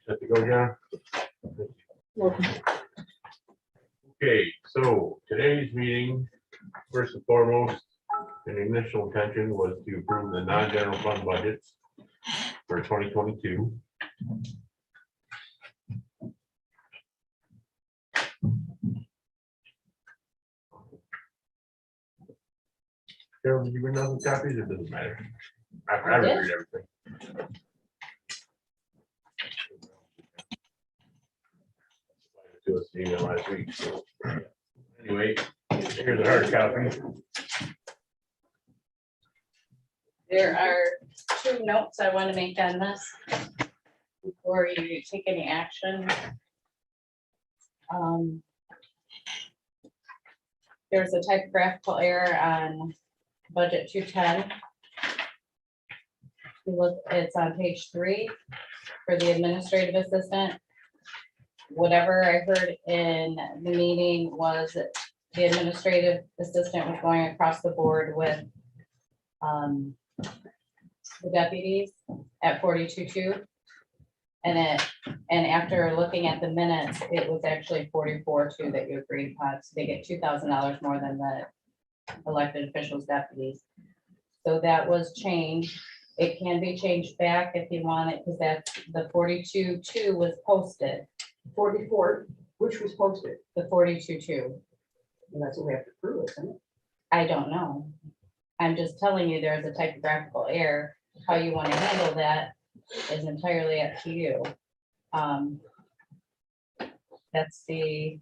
Set to go, John? Okay, so today's meeting, first and foremost, an initial intention was to approve the non-general fund budgets for 2022. Carol, did you bring those copies? It doesn't matter. I reviewed everything. To us email last week. So anyway, here's a hard copy. There are two notes I want to make on this before you take any action. There's a typographical error on budget 210. You look, it's on page 3 for the administrative assistant. Whatever I heard in the meeting was that the administrative assistant was going across the board with the deputies at 42.2. And after looking at the minutes, it was actually 44.2 that you agreed upon. So they get $2,000 more than the elected officials deputies. So that was changed. It can be changed back if you want it, because that's the 42.2 was posted. 44, which was posted, The 42.2. and that's what we have to prove, isn't it? I don't know. I'm just telling you there's a typographical error. How you want to handle that is entirely up to you. That's the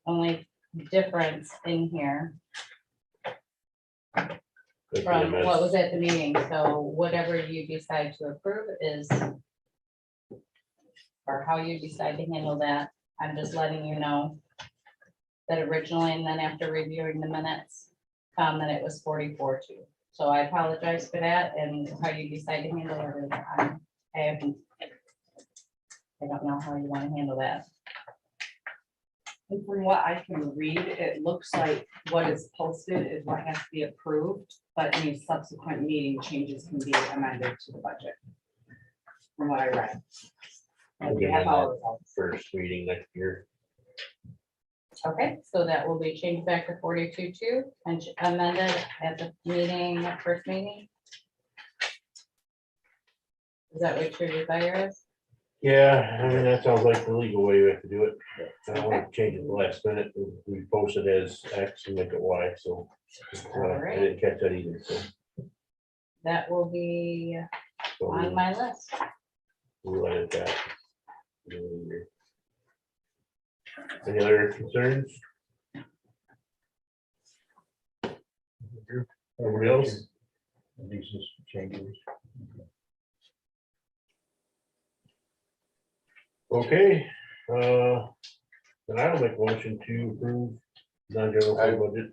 only difference in here from what was at the meeting. So whatever you decide to approve is, or how you decide to handle that. I'm just letting you know that originally, and then after reviewing the minutes, found that it was 44.2. So I apologize for that, and how you decide to handle it, I don't know how you want to handle that. And from what I can read, it looks like what is posted is what has to be approved, but any subsequent meeting changes can be amended to the budget. From what I read. And we have all of those. First meeting next year. Okay, so that will be changed back to 42.2 and amended at the meeting, first meeting. Is that what your desire is? Yeah, I mean, that sounds like the legal way we have to do it. I don't want to change it the last minute. We post it as X and make it Y, so I didn't catch that either, so. That will be on my list. We let it that. Any other concerns? Everybody else? These just changes. Okay, then I will make a motion to approve non-general fund budget.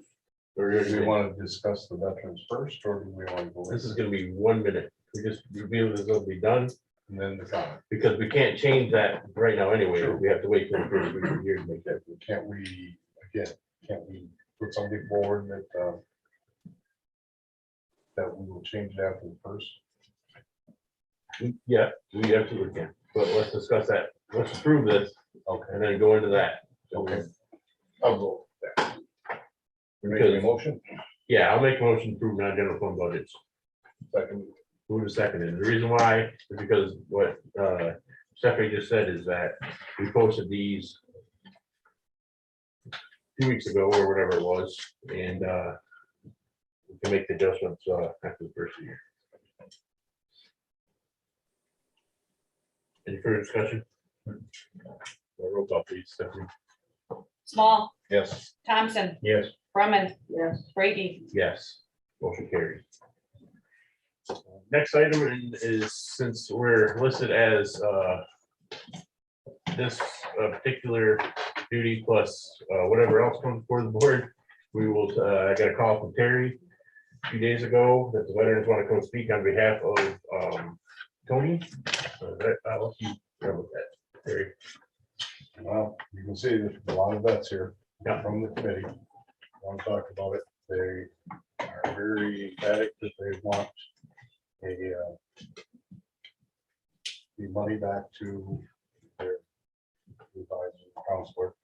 Or Do we want to discuss the veterans first, or do we want to go? This is gonna be 1 minute. We just review this, it'll be done. And then the comment. because we can't change that right now anyway. Sure. We have to wait till the first week of the year to make that. Can't we, again, can't we put something forward that we will change it after the first? Yeah, we absolutely can, but let's discuss that. Let's approve this Okay. and then go into that. Okay. I'll go. with that. We make a motion? Yeah, I'll make a motion to approve non-general fund budgets. Second. Move to second, and the reason why is because what Stephanie just said is that we posted these 2 weeks ago or whatever it was, and we can make the adjustments after the first year. Any further discussion? Roll call, please, Stephanie. Small, Yes. Thompson, Yes. Brumman. Yes. Brady. Yes, motion carries. Next item is, since we're listed as this particular duty plus whatever else comes before the board, we will, I got a call from Terry a few days ago that the veterans want to come speak on behalf of Tony. I'll let you run with that, Terry. Well, you can see there's a lot of vets here Yeah. from the committee. Want to talk about it. They are very emphatic that they want the money back to their revised counselor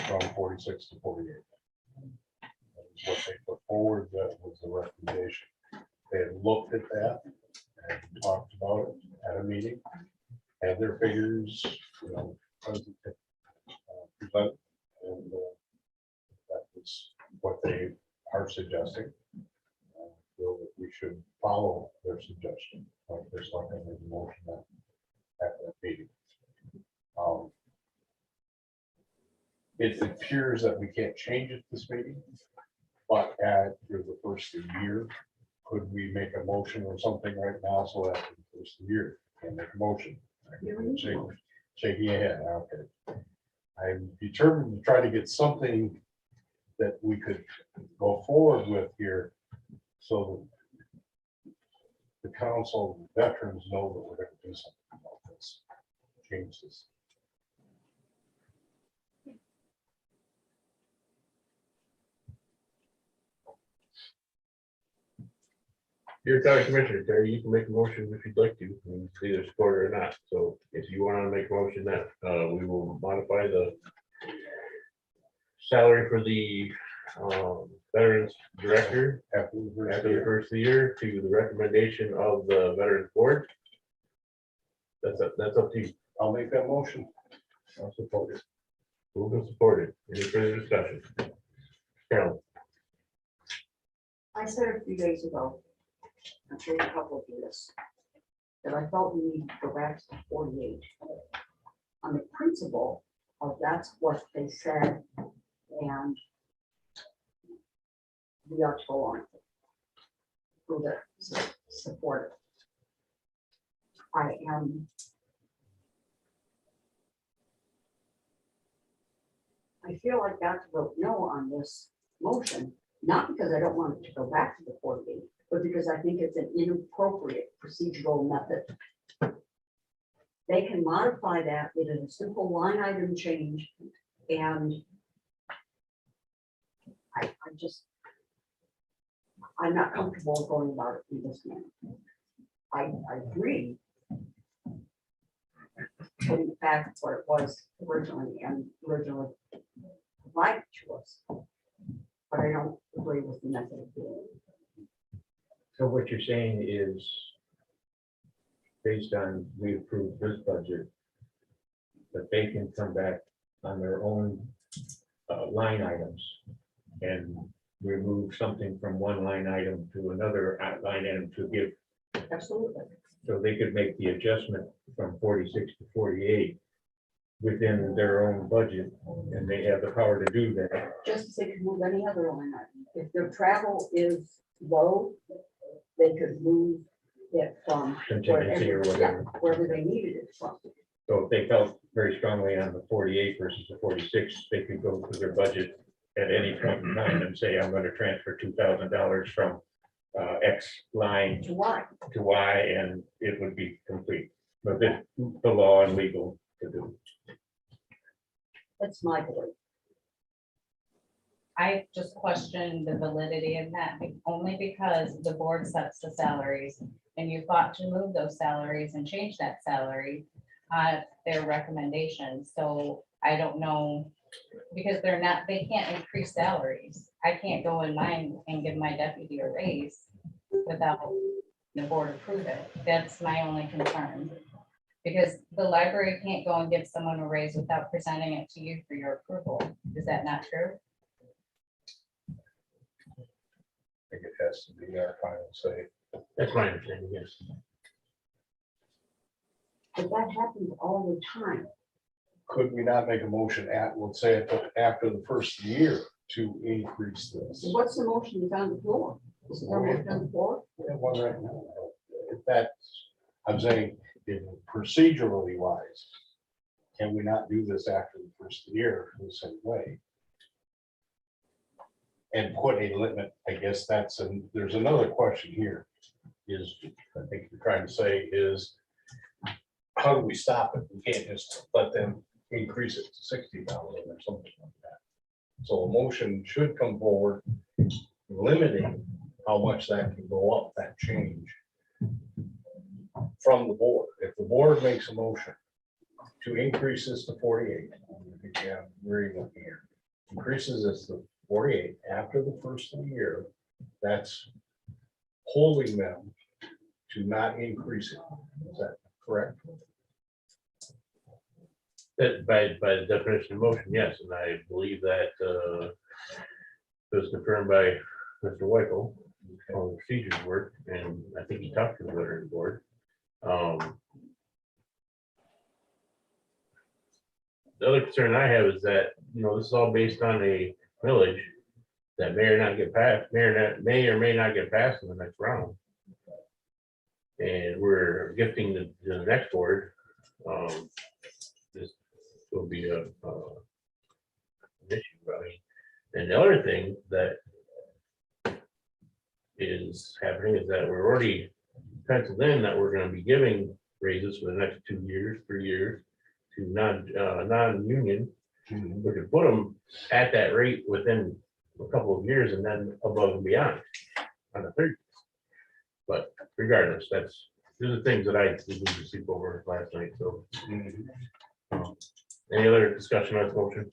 from 46 to 48. That is what they put forward. That was the recommendation. They had looked at that and talked about it at a meeting, had their figures, present, present, and that is what they are suggesting. Feel that we should follow their suggestion, like there's like a motion at that meeting. It appears that we can't change it this meeting, but for the first of the year, could we make a motion or something right now so that the first of the year can make a motion? Shaking your head, okay. I'm determined to try to get something that we could go forward with here so that the council veterans know that we're going to do something about this, change this. You're county commissioner, Terry, you can make a motion if you'd like to, and either support it or not. So if you want to make a motion that we will modify the salary for the veterans director After the first after the year. first of the year to the recommendation of the veterans board. That's up to you. I'll make that motion. I'll support it. Moved and supported. Any further discussion? Carolyn, I said a few days ago, I'm sure a couple of years, that I felt we need to go back to 48. On the principle of that's what they said, and we ought to go on with it, support it. I feel like I got to vote no on this motion, not because I don't want it to go back to the 48, but because I think it's an inappropriate procedural method. They can modify that with a simple line item change, and I'm not comfortable going about it in this manner. I agree putting it back what it was originally provided to us, but I don't agree with the method of doing it. So what you're saying is, based on we approved this budget, that they can come back on their own line items and remove something from one line item to another line item to give, Absolutely. so they could make the adjustment from 46 to 48 within their own budget, and they have the power to do that. Just as they could move any other line item. If their travel is low, they could move it from Contingency or whatever. wherever they needed it from. So if they felt very strongly on the 48 versus the 46, they could go to their budget at any point in time and say, I'm going to transfer $2,000 from X line To why? to Y, and it would be complete. but it's the law and legal to do. That's my belief. I just question the validity of that, only because the board sets the salaries. And you fought to move those salaries and change that salary, their recommendations. So I don't know, because they can't increase salaries. I can't go in mine and give my deputy a raise without the board approve it. That's my only concern. Because the library can't go and give someone a raise without presenting it to you for your approval. Is that not true? I think it has to be our final say. That's my understanding, yes. But that happens all the time. Could we not make a motion let's say after the first year to increase this? So what's the motion that's on the floor? Is there a motion on the floor? Yeah, one right now. If that's, I'm saying, if procedurally wise, can we not do this after the first year in the same way? And put a limit, I guess there's another question here, is, I think you're trying to say is, how do we stop it? We can't just let them increase it to 60,000 or something like that. So a motion should come forward limiting how much that can go up, that change from the board. If the board makes a motion to increase this to 48, I think you have very good here, increases this to 48 after the first of the year, that's holding them to not increase it. Is that correct? That by the definition of motion, yes, and I believe that was confirmed by Mr. Weichel on the procedures work, and I think he talked to the veteran board. The other concern I have is that, this is all based on a village that may or not get passed, may or may not get passed in the next round. And we're gifting the next board. This will be an issue, I mean. And the other thing that is happening is that we're already penciled in that we're gonna be giving raises for the next 2 years, 3 years to non-union. We could put them at that rate within a couple of years and then above and beyond on the third. But regardless, these are things that I didn't sleep over last night, so. Any other discussion on this motion?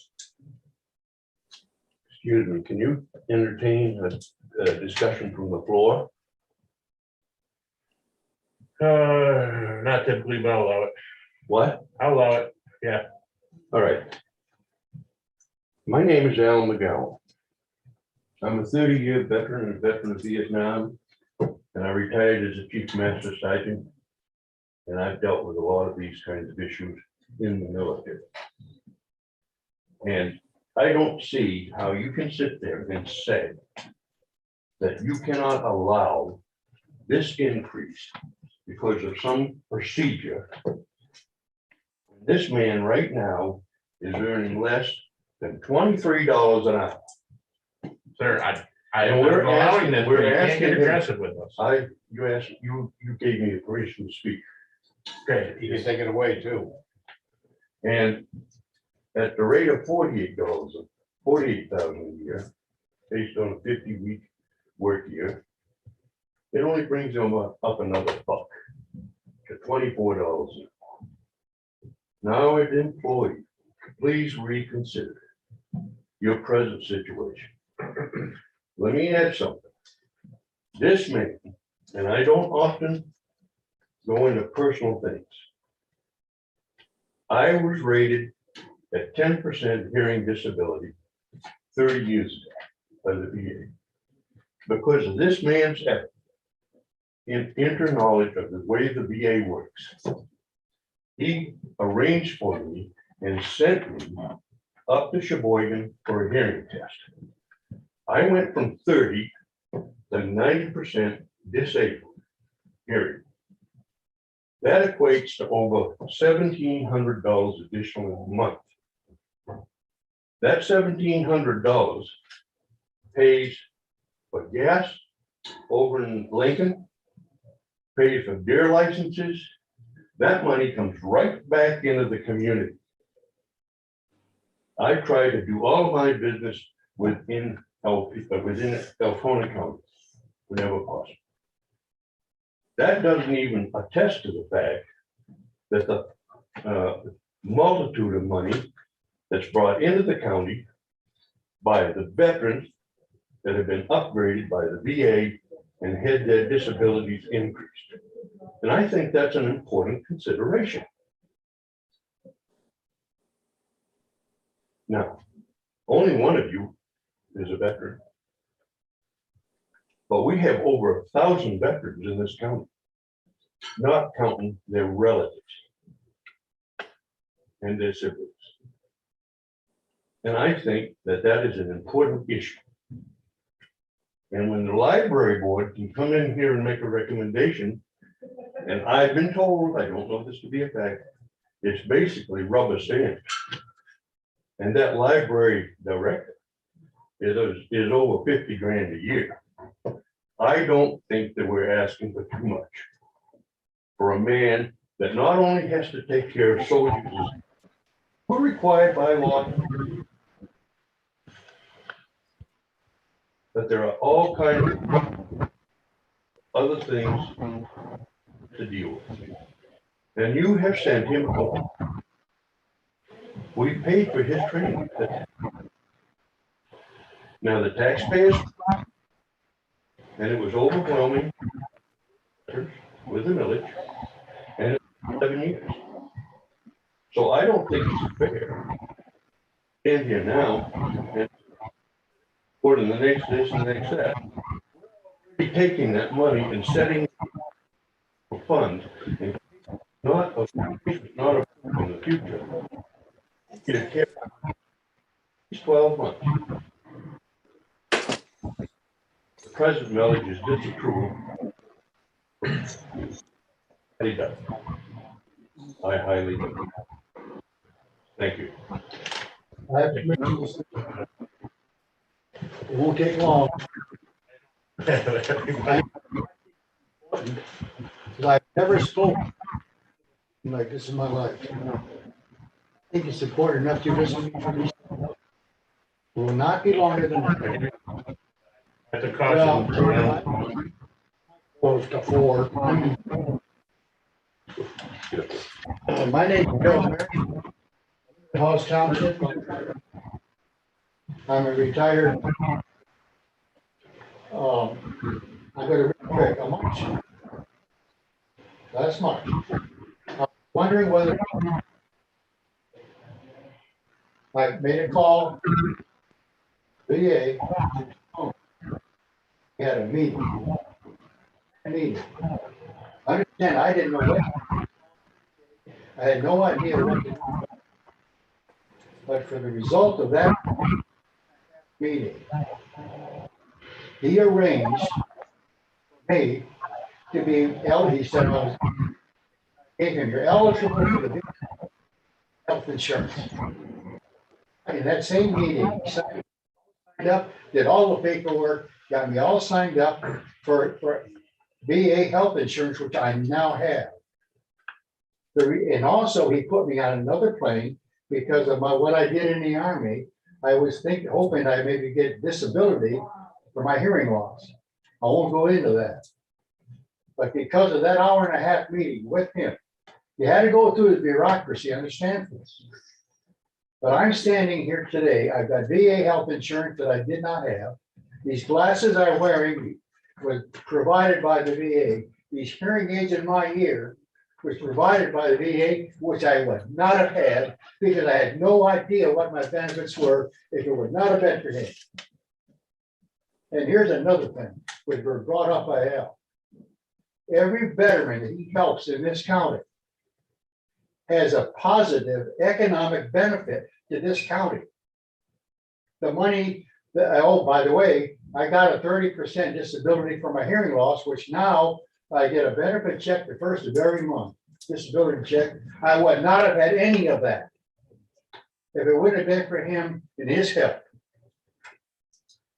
Excuse me, can you entertain a discussion from the floor? Not typically, but I'll allow it. What? I'll allow it. Yeah. All right. My name is Alan McGowan. I'm a 30-year veteran and veteran of Vietnam, and I retired as a chief master sergeant. And I've dealt with a lot of these kinds of issues in the military. And I don't see how you can sit there and say that you cannot allow this increase because of some procedure. This man right now is earning less than $23 an hour. Sir, I And am we're allowing asking- this, we're but you can't asking get him- aggressive with us. You gave me a permission to speak. Okay, You can take it away too. And at the rate of $48, 48,000 a year, based on a 50-week work year, it only brings them up another buck to $24 an hour. Now, as an employee, please reconsider your present situation. Let me add something. This man, and I don't often go into personal things. I was rated at 10% hearing disability 30 years ago by the VA. Because of this man's effort in knowledge of the way the VA works. He arranged for me and sent me up to Sheboygan for a hearing test. I went from 30 to 90% disabled hearing. That equates to over $1,700 additional a month. That $1,700 pays for gas over in Lincoln, pays for beer licenses, that money comes right back into the community. I try to do all of my business within Elkhorn County, whenever possible. That doesn't even attest to the fact that the multitude of money that's brought into the county by the veterans that have been upgraded by the VA and had their disabilities increased. And I think that's an important consideration. Now, only one of you is a veteran. But we have over 1,000 veterans in this county, not counting their relatives and their siblings. And I think that that is an important issue. And when the library board can come in here and make a recommendation, and I've been told, I don't know this to be a fact, it's basically rubber stamp. And that library director is over 50 grand a year. I don't think that we're asking for too much for a man that not only has to take care of soldiers, who are required by law, but there are all kinds of other things to deal with. And you have sent him home. We paid for his training. Now the taxpayers, and it was overwhelming with the village, and it was 7 years. So I don't think it's fair in here now and putting the next this and the next that. We're taking that money and setting a fund, and not a in the future. Get care these 12 months. The present millage is disapproved. He does. I highly do. Thank you. I have to mention this. It won't take long. I've never spoken like this in my life. I think it's important enough to listen to me for these. Will not be longer than that. That's a caution. Close to 4. My name is Bill Murray, House Township. I'm a retired. I got a quick, a March. Last March. I'm wondering whether I made a call. VA. We had a meeting. Understand, I didn't know what. I had no idea what to do. But for the result of that meeting, he arranged for me to be eligible. He said, gave him, you're eligible for the health insurance. In that same meeting, he signed up, did all the paperwork, got me all signed up for VA health insurance, which I now have. And also he put me on another plane because of what I did in the Army. I was hoping I maybe get disability for my hearing loss. I won't go into that. But because of that hour-and-a-half meeting with him, you had to go through the bureaucracy, understand this. But I'm standing here today, I've got VA health insurance that I did not have. These glasses I'm wearing was provided by the VA. These hearing aids in my ear was provided by the VA, which I would not have had because I had no idea what my benefits were if it would not have been for him. And here's another thing, which were brought up by Al. Every veteran that he helps in this county has a positive economic benefit to this county. The money, oh, by the way, I got a 30% disability for my hearing loss, which now I get a benefit check the first of every month, disability check. I would not have had any of that if it wouldn't have been for him and his help.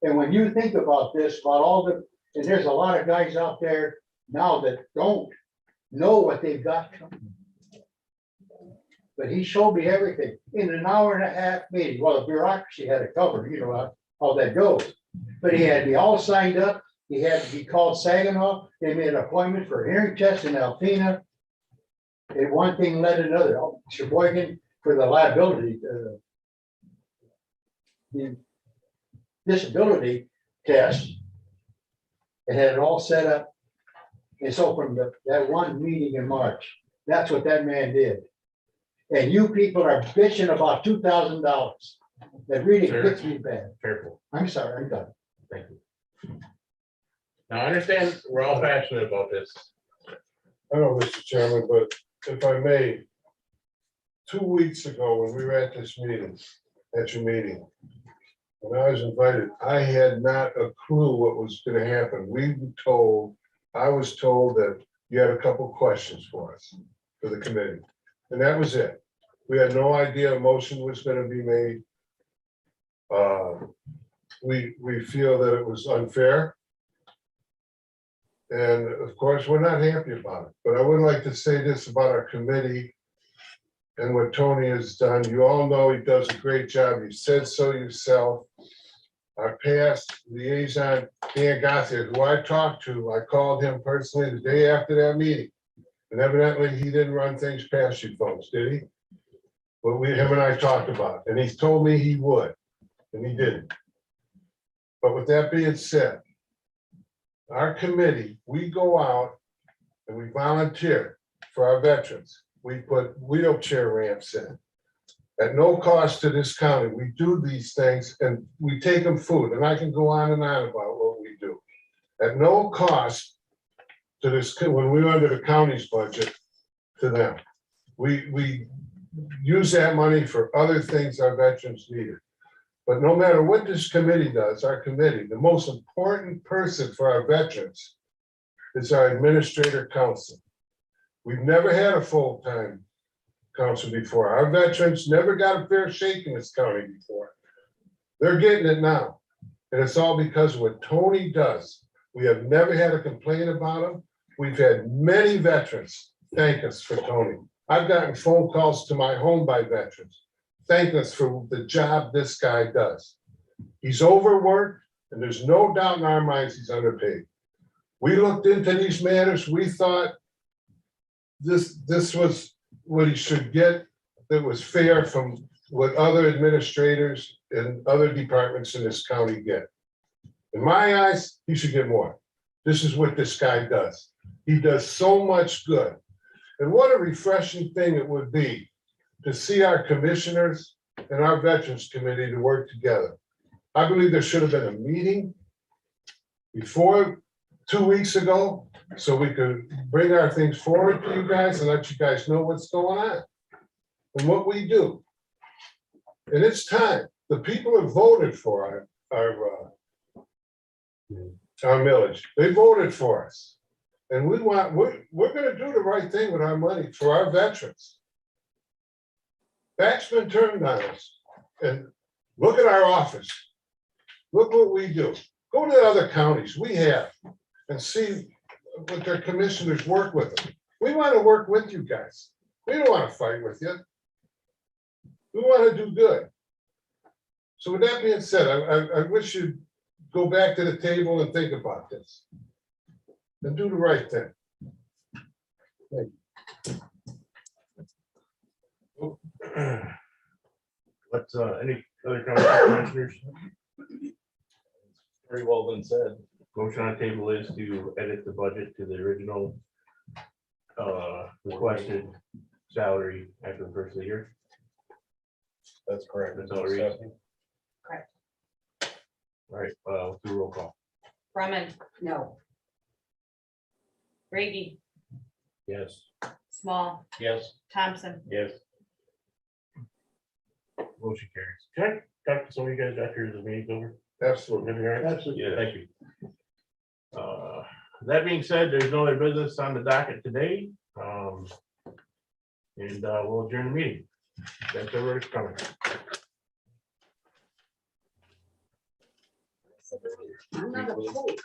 And when you think about this, about all the, and there's a lot of guys out there now that don't know what they've got coming. but he showed me everything in an hour and a half meeting. Well, the bureaucracy had it covered, you know how that goes. But he had me all signed up. He called Saginaw. They made an appointment for a hearing test in Alpena. And one thing led to another. Sheboygan for the liability, the disability test. It had it all set up. And so from that one meeting in March, that's what that man did. And you people are bitching about $2,000. That really Sure. gets me bad. Careful. I'm sorry, I'm done. Thank you. Now, I understand we're all passionate about this. I know, Mr. Chairman, but if I may, 2 weeks ago, when we were at this meeting, at your meeting, when I was invited, I had not a clue what was gonna happen. I was told that you had a couple questions for us, for the committee, and that was it. We had no idea a motion was gonna be made. We feel that it was unfair. And of course, we're not happy about it, but I would like to say this about our committee and what Tony has done. You all know he does a great job. You said so yourself. Our past liaison, Dan Gothier, who I talked to, I called him personally the day after that meeting. And evidently, he didn't run things past you folks, did he? But him and I talked about it, and he told me he would, and he didn't. But with that being said, our committee, we go out and we volunteer for our veterans. We put wheelchair ramps in. At no cost to this county, we do these things and we take them food, and I can go on and on about what we do. At no cost to this, when we were under the county's budget, to them. We use that money for other things our veterans needed. But no matter what this committee does, our committee, the most important person for our veterans is our administrator council. We've never had a full-time council before. Our veterans never got a fair shake in this county before. They're getting it now. And it's all because of what Tony does. We have never had a complaint about him. We've had many veterans thank us for Tony. I've gotten phone calls to my home by veterans. Thank us for the job this guy does. He's overworked, and there's no doubt in our minds he's underpaid. We looked into these matters. We thought this was what he should get that was fair from what other administrators and other departments in this county get. In my eyes, he should get more. This is what this guy does. He does so much good. And what a refreshing thing it would be to see our commissioners and our Veterans Committee to work together. I believe there should have been a meeting before 2 weeks ago, so we could bring our things forward to you guys and let you guys know what's going on and what we do. And it's time. The people have voted for our millage. They voted for us. And we're gonna do the right thing with our money for our veterans. Back's been turned on us. And look at our office. Look what we do. Go to other counties we have and see what their commissioners work with them. We want to work with you guys. We don't want to fight with you. We want to do good. So with that being said, I wish you'd go back to the table and think about this. And do the right thing. Let's, any other comments, commissioners? Very well been said. Motion on the table is to edit the budget to the original requested salary after the first of the year. That's correct. That's all it is. Correct. All right, do roll call. Brumman, No, Brady, Yes. Small, Yes. Thompson. Yes. Motion carries. Can I talk to some of you guys after the meeting's over? Absolutely. Everything all right? Absolutely. Yeah, thank you. That being said, there's no other business on the docket today. And we'll adjourn the meeting. Thanks everybody for coming. I'm not opposed.